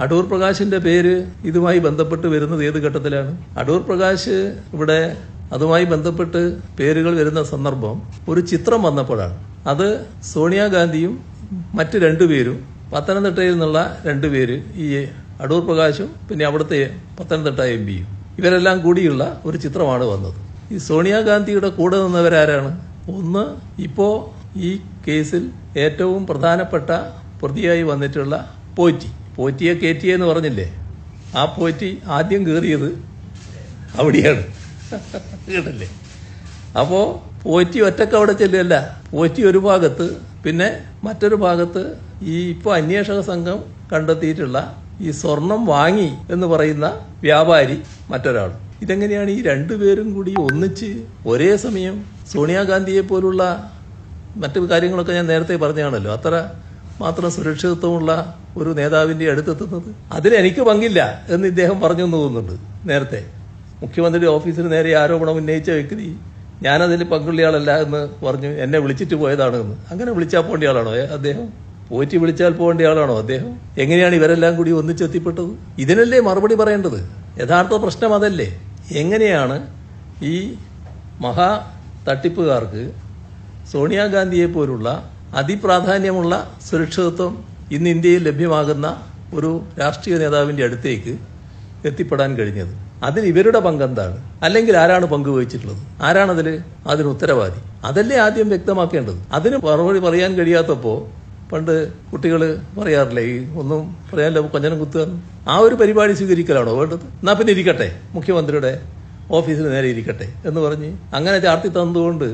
അടൂർ പ്രകാശിന്റെ പേര് ഇതുമായി ബന്ധപ്പെട്ട് വരുന്നത് ഏത് ഘട്ടത്തിലാണ്? അടൂർ പ്രകാശ് ഇവിടെ അതുമായി ബന്ധപ്പെട്ട് പേരുകൾ വരുന്ന സന്ദർഭം ഒരു ചിത്രം വന്നപ്പോഴാണ്. അത് സോണിയാഗാന്ധിയും മറ്റ് രണ്ടുപേരും, പത്തനംതിട്ടയിൽ നിന്നുള്ള രണ്ടുപേര്, ഈ അടൂർ പ്രകാശും പിന്നെ അവിടുത്തെ പത്തനംതിട്ട MP-യും, ഇവരെല്ലാം കൂടിയുള്ള ഒരു ചിത്രമാണ് വന്നത്. ഈ സോണിയാഗാന്ധിയുടെ കൂടെ നിന്നവരാരാണ്? ഒന്ന്, ഇപ്പോ ഈ കേസിൽ ഏറ്റവും പ്രധാനപ്പെട്ട പ്രതിയായി വന്നിട്ടുള്ള പോറ്റിയെ കയറ്റിയെന്ന് പറഞ്ഞില്ലേ, ആ പോറ്റി ആദ്യം കയറിയത് അവിടെയാണ്, കേട്ടല്ലേ? അപ്പോ പോറ്റി ഒറ്റക്ക് അവിടെ ചെല്ലല്ല, പോറ്റി ഒരു ഭാഗത്ത്, പിന്നെ മറ്റൊരു ഭാഗത്ത് ഈ ഇപ്പോൾ അന്വേഷക സംഘം കണ്ടെത്തിയിട്ടുള്ള ഈ സ്വർണം വാങ്ങി എന്ന് പറയുന്ന വ്യാപാരി മറ്റൊരാൾ. ഇതെങ്ങനെയാണ് ഈ രണ്ടുപേരും കൂടി ഒന്നിച്ച് ഒരേ സമയം സോണിയാഗാന്ധിയെ പോലുള്ള മറ്റു കാര്യങ്ങളൊക്കെ ഞാൻ നേരത്തെ പറഞ്ഞാണല്ലോ, അത്ര മാത്രം സുരക്ഷിതത്വമുള്ള ഒരു നേതാവിന്റെ അടുത്തെത്തുന്നത്? അതിലെനിക്ക് പങ്കില്ല എന്ന് ഇദ്ദേഹം പറഞ്ഞു എന്ന് തോന്നുന്നുണ്ട്. നേരത്തെ മുഖ്യമന്ത്രിയുടെ ഓഫീസിന് നേരെ ആരോപണം ഉന്നയിച്ച വ്യക്തി ഞാനതിൽ പങ്കുള്ളയാളല്ല എന്ന് പറഞ്ഞു, എന്നെ വിളിച്ചിട്ട് പോയതാണ് എന്ന്. അങ്ങനെ വിളിച്ചാൽ പോകേണ്ട ആളാണോ അദ്ദേഹം? പോറ്റി വിളിച്ചാൽ പോകേണ്ട ആളാണോ അദ്ദേഹം? എങ്ങനെയാണ് ഇവരെല്ലാം കൂടി ഒന്നിച്ചെത്തിപ്പെട്ടത്? ഇതിനല്ലേ മറുപടി പറയേണ്ടത്? യഥാർത്ഥ പ്രശ്നം അതല്ലേ? എങ്ങനെയാണ് ഈ മഹാ തട്ടിപ്പുകാർക്ക് സോണിയാഗാന്ധിയെ പോലുള്ള അതിപ്രാധാന്യമുള്ള സുരക്ഷിതത്വം ഇന്ന് ഇന്ത്യയിൽ ലഭ്യമാകുന്ന ഒരു രാഷ്ട്രീയ നേതാവിന്റെ അടുത്തേക്ക് എത്തിപ്പെടാൻ കഴിഞ്ഞത്? അതിൽ ഇവരുടെ പങ്കെന്താണ്? അല്ലെങ്കിൽ ആരാണ് പങ്കുവഹിച്ചിട്ടുള്ളത്? അതിന് ഉത്തരവാദി? അതല്ലേ ആദ്യം വ്യക്തമാക്കേണ്ടത്. അതിന് മറുപടി പറയാൻ കഴിയാത്തപ്പോ പണ്ട് കുട്ടികൾ പറയാറില്ലേ, ഈ ഒന്നും പറയാനില്ല കൊഞ്ഞനം കുത്തുക, ആ ഒരു പരിപാടി സ്വീകരിക്കലാണോ വേണ്ടത്? എന്നാ പിന്നെ ഇരിക്കട്ടെ, മുഖ്യമന്ത്രിയുടെ ഓഫീസിന് നേരെ ഇരിക്കട്ടെ എന്ന് പറഞ്ഞ് അങ്ങനെ ചാർത്തി തന്നതുകൊണ്ട്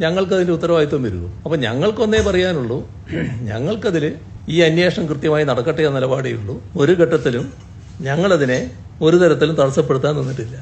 ഞങ്ങൾക്കതിന്റെ ഉത്തരവാദിത്വം വരുമോ? അപ്പൊ ഞങ്ങൾക്കൊന്നേ പറയാനുള്ളൂ, ഞങ്ങൾക്കതിൽ ഈ അന്വേഷണം കൃത്യമായി നടക്കട്ടെ എന്ന നിലപാടേ ഉള്ളൂ. ഒരു ഘട്ടത്തിലും ഞങ്ങളതിനെ ഒരു തരത്തിലും തടസ്സപ്പെടുത്താൻ നിന്നിട്ടില്ല.